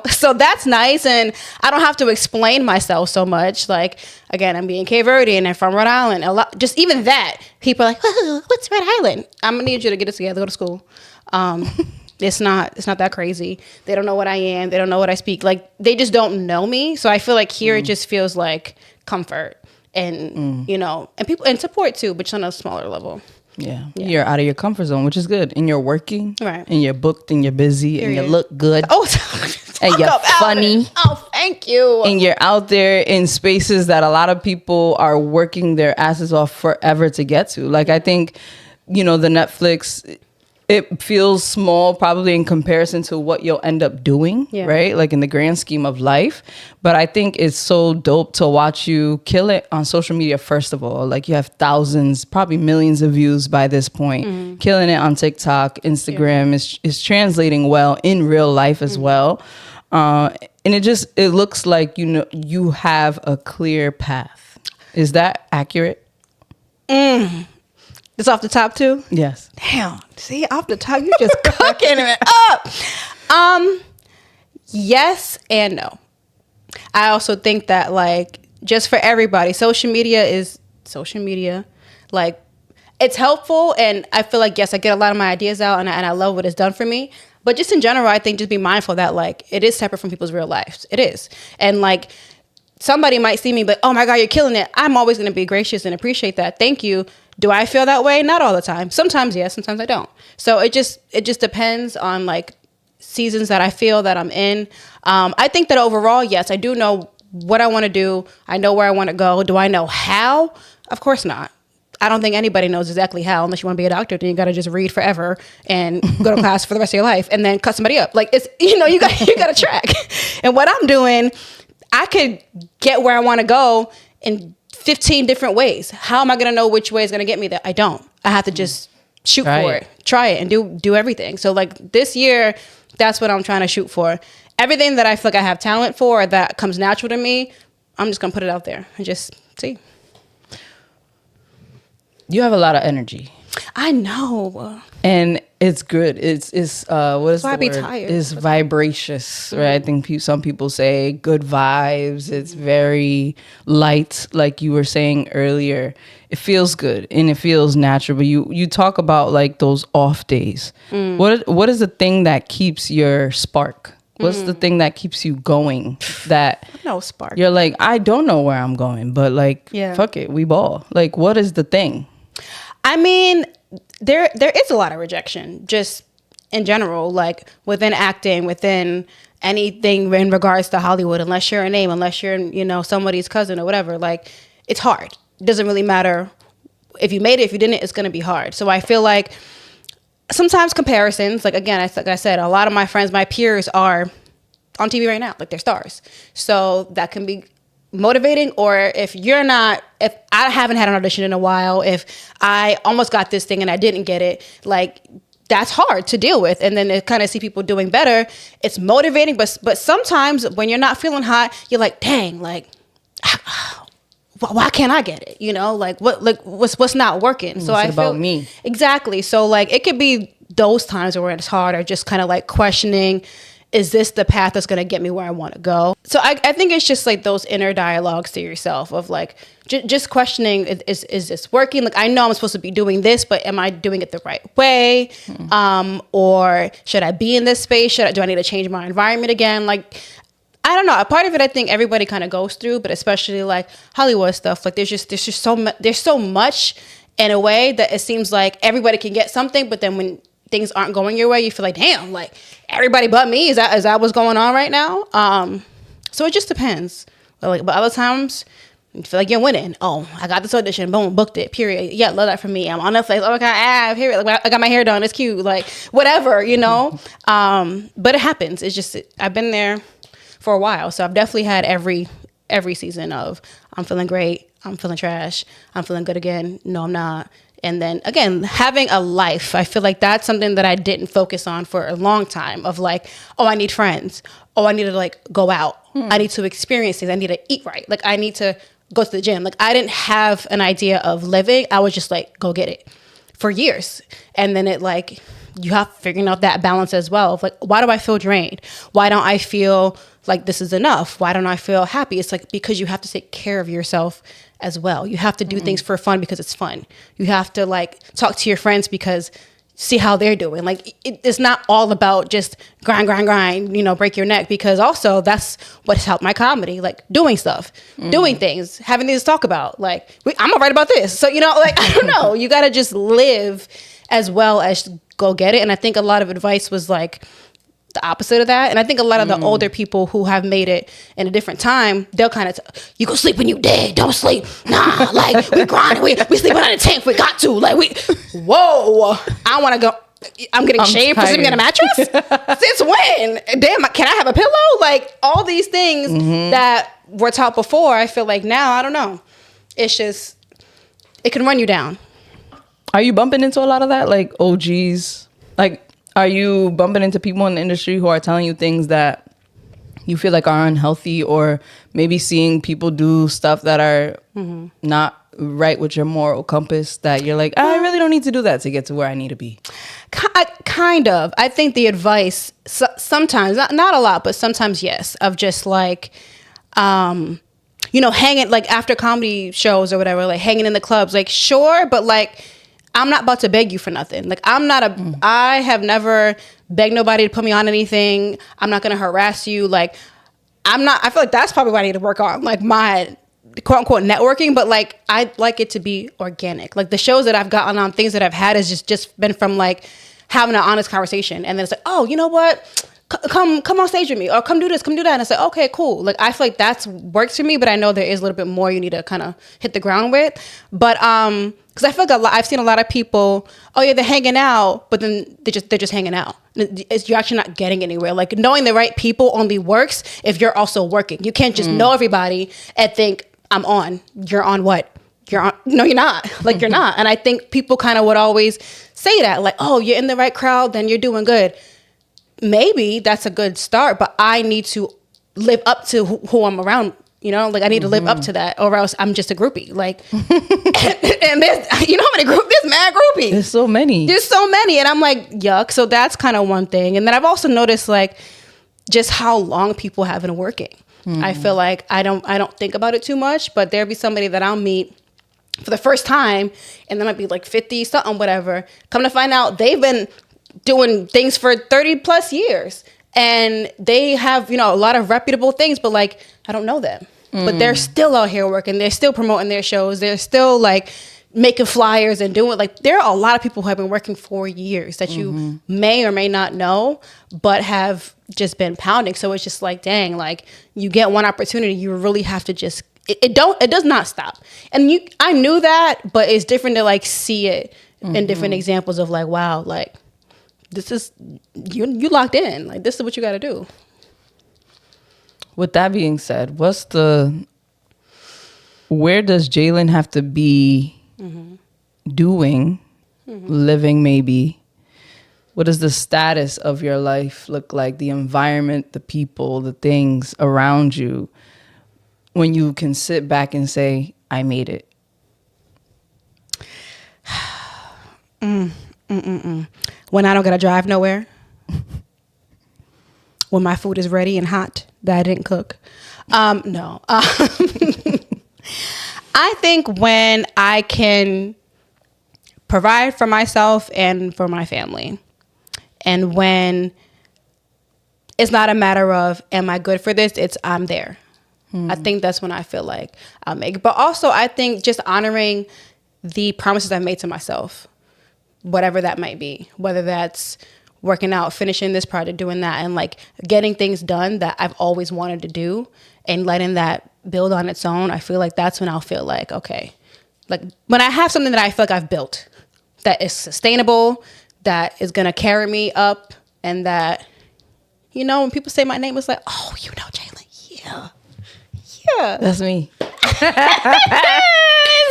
So that's nice, and I don't have to explain myself so much. Like again, I'm being Cape Verdean and from Rhode Island. A lot, just even that, people are like, "What's Rhode Island?" I'm gonna need you to get it together. Go to school. It's not that crazy. They don't know what I am. They don't know what I speak. Like they just don't know me. So I feel like here it just feels like comfort and and people and support too, but just on a smaller level. Yeah. You're out of your comfort zone, which is good. And you're working, right? And you're booked, and you're busy, Period. and you look good. Oh, and you're funny. Oh, thank you. And you're out there in spaces that a lot of people are working their asses off forever to get to. Like I think, the Netflix, it feels small probably in comparison to what you'll end up doing, right? Like in the grand scheme of life. But I think it's so dope to watch you kill it on social media, first of all. Like you have thousands, probably millions of views by this point. Killing it on TikTok, Instagram is translating well in real life as well. And it looks like, you have a clear path. Is that accurate? It's off the top too? Yes. Damn. See, off the top, you just cooking it up. Yes and no. I also think that like just for everybody, social media is social media. Like it's helpful, and I feel like yes, I get a lot of my ideas out, and I love what it's done for me. But just in general, I think just be mindful that like it is separate from people's real lives. It is, and like somebody might see me, but oh my God, you're killing it. I'm always going to be gracious and appreciate that. Thank you. Do I feel that way? Not all the time. Sometimes yes, sometimes I don't. So it just depends on like seasons that I feel that I'm in. I think that overall, yes, I do know what I want to do. I know where I want to go. Do I know how? Of course not. I don't think anybody knows exactly how, unless you want to be a doctor. Then you got to just read forever and go to class for the rest of your life, and then cut somebody up. Like, it's, you know, you got to track. And what I'm doing, I could get where I want to go in 15 different ways. How am I going to know which way is going to get me there? I don't. I have to just shoot for it, try it, and do everything. So like this year, that's what I'm trying to shoot for. Everything that I feel like I have talent for, that comes natural to me, I'm just going to put it out there and just see. You have a lot of energy. I know. And it's good. It's what is Why the I be word? tired. It's vibracious, right? I think some people say good vibes. It's very light, like you were saying earlier. It feels good and it feels natural. But you talk about like those off days. What is the thing that keeps your spark? What's the thing that keeps you going? That No spark. you're like, I don't know where I'm going, but like, fuck it, we ball. Like, what is the thing? I mean, there is a lot of rejection just in general, like within acting, within anything in regards to Hollywood, unless you're a name, unless you're, you know, somebody's cousin or whatever. Like, it's hard. It doesn't really matter if you made it, if you didn't, it's going to be hard. So I feel like sometimes comparisons, like again, like I said, a lot of my friends, my peers are on TV right now, like they're stars. So that can be motivating. Or if I haven't had an audition in a while, if I almost got this thing and I didn't get it, like that's hard to deal with. And then to kind of see people doing better, it's motivating. But sometimes when you're not feeling hot, you're like, dang, like, why can't I get it? You know, like what's not working? So I feel about me. Exactly. So like it could be those times where it's hard, or just kind of like questioning, is this the path that's going to get me where I want to go? So I think it's just like those inner dialogues to yourself of like, just questioning, is this working? Like, I know I'm supposed to be doing this, but am I doing it the right way? Or should I be in this space? Do I need to change my environment again? Like, I don't know. A part of it, I think everybody kind of goes through, but especially like Hollywood stuff, like there's so much in a way that it seems like everybody can get something, but then when things aren't going your way, you feel like, damn, like everybody but me. Is that what's going on right now? So it just depends. But other times, you feel like you're winning. Oh, I got this audition. Boom, booked it. Period. Yeah, love that for me. I'm on Netflix. Oh, I got ab. Period. Like, I got my hair done. It's cute. Like whatever, you know. But it happens. It's just I've been there for a while, so I've definitely had every season of I'm feeling great. I'm feeling trash. I'm feeling good again. No, I'm not. And then again, having a life, I feel like that's something that I didn't focus on for a long time, of like, oh, I need friends. Oh, I need to like go out. I need to experience things. I need to eat right. Like I need to go to the gym. Like I didn't have an idea of living. I was just like, go get it for years. And then it like, you have figuring out that balance as well of like, why do I feel drained? Why don't I feel like this is enough? Why don't I feel happy? It's like, because you have to take care of yourself as well. You have to do things for fun because it's fun. You have to like talk to your friends because see how they're doing. Like it's not all about just grind, you know, break your neck, because also that's what's helped my comedy, like doing stuff, doing things, having things to talk about. Like I'm gonna write about this. So, you know, like, I don't know, you gotta just live as well as go get it. And I think a lot of advice was like the opposite of that. And I think a lot of the older people who have made it in a different time, they'll kind of you go sleep when you dead, don't sleep. Nah, like we grinding, we sleeping on the tank, we got to. Like whoa, I want to go. I'm getting shaved for sleeping on a mattress? Since when? Damn, can I have a pillow? Like all these things that were taught before, I feel like now, I don't know. It's just, it can run you down. Are you bumping into a lot of that? Like OGs? Like, are you bumping into people in the industry who are telling you things that you feel like are unhealthy, or maybe seeing people do stuff that are not right with your moral compass, that you're like, I really don't need to do that to get to where I need to be? Kind of. I think the advice sometimes, not a lot, but sometimes yes, of just like, you know, hanging like after comedy shows or whatever, like hanging in the clubs, like sure, but like I'm not about to beg you for nothing. Like I have never begged nobody to put me on anything. I'm not going to harass you. Like I feel like that's probably what I need to work on, like my quote unquote networking, but like I'd like it to be organic. Like the shows that I've gotten on, things that I've had has just been from like having an honest conversation. And then it's like, oh, you know what? Come on stage with me, or come do this, come do that. And I say, okay, cool. Like I feel like that's works for me, but I know there is a little bit more you need to kind of hit the ground with. But Because I feel like I've seen a lot of people, oh yeah, they're hanging out, but then they're just hanging out. You're actually not getting anywhere. Like knowing the right people only works if you're also working. You can't just know everybody and think I'm on. You're on what? You're on. No, you're not. Like you're not. And I think people kind of would always say that, like, oh, you're in the right crowd, then you're doing good. Maybe that's a good start, but I need to live up to who I'm around. You know, like I need to live up to that, or else I'm just a groupie. Like, and there's, you know how many there's mad groupies. There's so many. There's so many, and I'm like, yuck. So that's kind of one thing. And then I've also noticed like just how long people have been working. I feel like I don't think about it too much, but there'll be somebody that I'll meet for the first time, and they might be like 50 something, whatever. Come to find out, they've been doing things for 30 plus years. And they have, you know, a lot of reputable things, but like, I don't know them. But they're still out here working. They're still promoting their shows. They're still like making flyers and doing like, there are a lot of people who have been working for years that you may or may not know, but have just been pounding. So it's just like, dang, like you get one opportunity, you really have to just, it does not stop. And I knew that, but it's different to like see it in different examples of like, wow, like, this is you locked in. Like this is what you got to do. With that being said, where does Jaylin have to be doing, living maybe? What does the status of your life look like? The environment, the people, the things around you, when you can sit back and say, I made it? When I don't gotta drive nowhere. When my food is ready and hot that I didn't cook. No. I think when I can provide for myself and for my family. And when it's not a matter of, am I good for this? It's I'm there. I think that's when I feel like I'll make it. But also I think just honoring the promises I've made to myself. Whatever that might be, whether that's working out, finishing this project, doing that, and like getting things done that I've always wanted to do and letting that build on its own. I feel like that's when I'll feel like, okay, like when I have something that I feel like I've built that is sustainable, that is going to carry me up, and that, you know, when people say my name, it's like, oh, you know, Jaylin, yeah. That's me.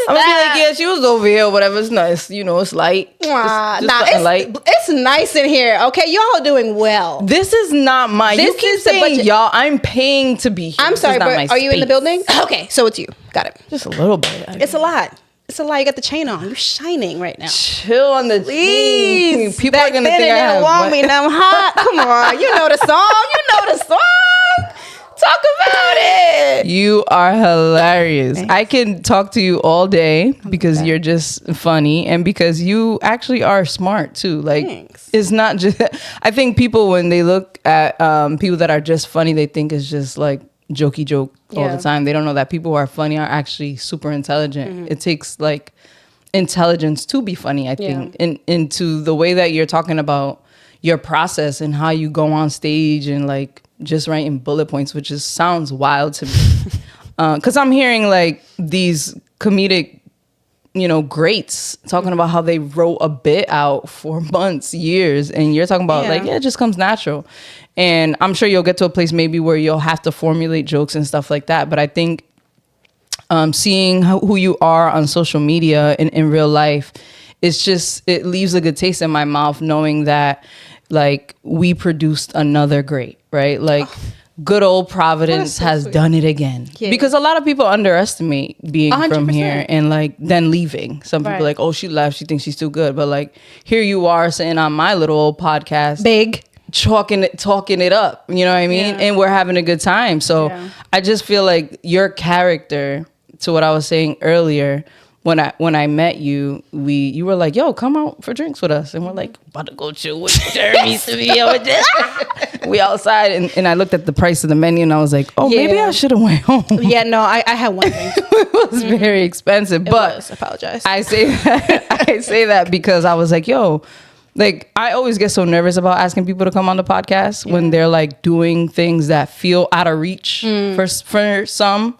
I'm gonna be like, yeah, she was over here, whatever. It's nice, you know. It's light. It's nice in here. Okay, y'all doing well. This is not my. You keep saying y'all. I'm paying to be here. I'm sorry, but are you in the building? Okay, so it's you. Got it. Just a little bit. It's a lot. It's a lot. You got the chain on. You're shining right now. Chill on the Please. People Back are gonna then think it I didn't have want me. Now I'm hot. Come on, you know the song. Talk about it. You are hilarious. Thanks. I can talk to you all day because you're just funny and because you actually are smart too. Like, thanks. It's not just, I think people, when they look at people that are just funny, they think it's just like jokey joke all the time. They don't know that people who are funny are actually super intelligent. It takes like intelligence to be funny, I think, into the way that you're talking about your process and how you go on stage and like just writing bullet points, which just sounds wild to me. Because I'm hearing like these comedic, you know, greats talking about how they wrote a bit out for months, years, and you're talking about like, it just comes natural. And I'm sure you'll get to a place maybe where you'll have to formulate jokes and stuff like that. But I think seeing who you are on social media and in real life, it's just, it leaves a good taste in my mouth knowing that like we produced another great, right? Like good old Providence has done it again. Yeah. Because a lot of people underestimate being 100%. From here and like then leaving. Some people are like, oh, she left, she thinks she's too good. But like here you are sitting on my little old podcast. Big. Talking it up. You know what I mean? Yeah. And we're having a good time. So I just feel like your character, to what I was saying earlier, when I met you, you were like, yo, come out for drinks with us. And we're like, about to go chill with Jeremy we outside. And I looked at the price of the menu and I was like, oh, maybe I should have went home. Yeah, no, I had one thing. It was very expensive. But I apologize. I say that because I was like, yo, like I always get so nervous about asking people to come on the podcast when they're like doing things that feel out of reach for some.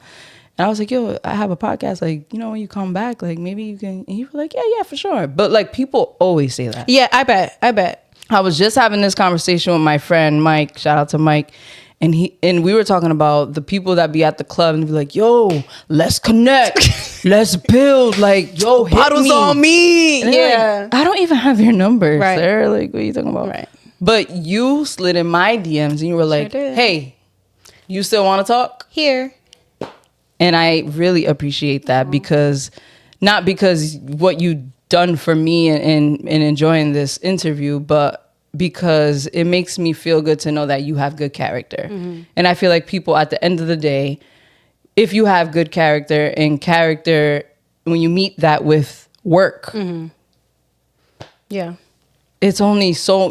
And I was like, yo, I have a podcast. Like, when you come back, like, maybe you can. And he was like, yeah, for sure. But, like, people always say that. Yeah, I bet. I was just having this conversation with my friend, Mike. Shout out to Mike. And we were talking about the people that be at the club and be like, yo, let's connect. Let's build. Like, yo, hit Bottles me. on me. And Yeah. like, I don't even have your number, Right. sir. Like, what are you talking about? Right. But you slid in my DMs and you were like, did. hey, you still want to talk? Here. And I really appreciate that because not because what you done for me and enjoying this interview, but because it makes me feel good to know that you have good character. And I feel like people at the end of the day, if you have good character and character, when you meet that with work, Yeah. it's only so,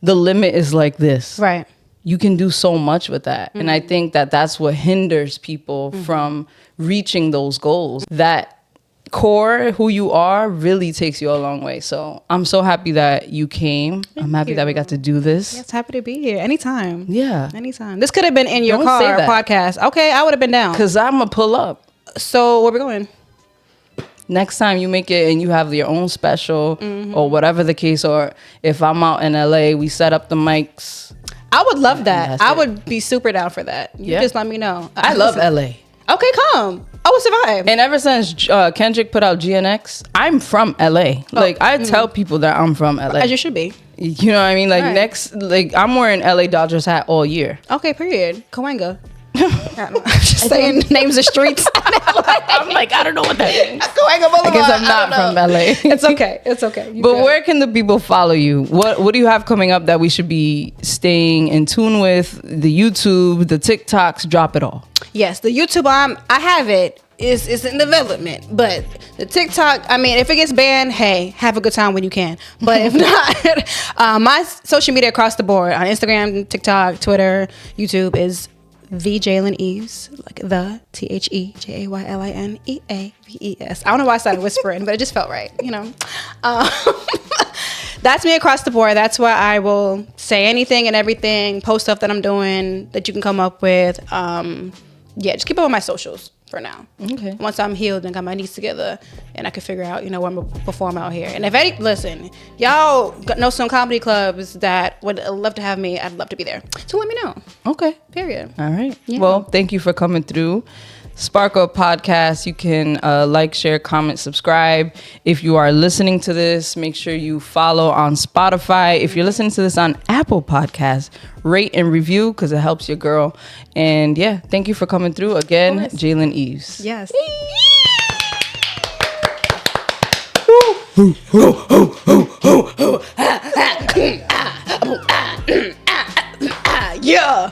the limit is like this. Right. You can do so much with that. And I think that that's what hinders people from reaching those goals. That core, who you are, really takes you a long way. So I'm so happy that you came. I'm happy that we got to do this. Yes, happy to be here. Anytime. Yeah. Anytime. This could have been in your Don't car say that. podcast. Okay, I would have been down. Because I'm going to pull up. So where we going? Next time you make it and you have your own special or whatever the case, or if I'm out in LA, we set up the mics. I would love that. That's I it. would be super down for that. You Yeah. just let me know. I love LA. Okay, come. I will survive. And ever since Kendrick put out GNX, I'm from LA. Like, I tell people that I'm from LA. As you should be. You know what I mean? Like, I'm wearing LA Dodgers hat all year. Okay, period. Coanga. I'm just saying names of streets. I'm like, I don't know what that means. Coanga Boulevard. I guess I'm not from LA. It's okay. It's okay. You But good. where can the people follow you? What do you have coming up that we should be staying in tune with? The YouTube, the TikToks, drop it all. Yes, the YouTube, I have it. It's in development. But the TikTok, I mean, if it gets banned, hey, have a good time when you can. But if not, my social media across the board on Instagram, TikTok, Twitter, YouTube is the Jaylin Eaves, like the TheJaylineeaves. I don't know why I started whispering, but it just felt right, That's me across the board. That's where I will say anything and everything, post stuff that I'm doing that you can come up with. Just keep up with my socials for now. Okay. Once I'm healed and got my knees together and I can figure out, where I'm gonna perform out here. And listen, y'all know some comedy clubs that would love to have me. I'd love to be there. So let me know. Okay. Period. All right. Yeah. Well, thank you for coming through. Spark Up Podcast. You can like, share, comment, subscribe. If you are listening to this, make sure you follow on Spotify. If you're listening to this on Apple Podcasts, rate and review because it helps your girl. And yeah, thank you for coming through again, Jaylin Eaves. Yes. Yeah.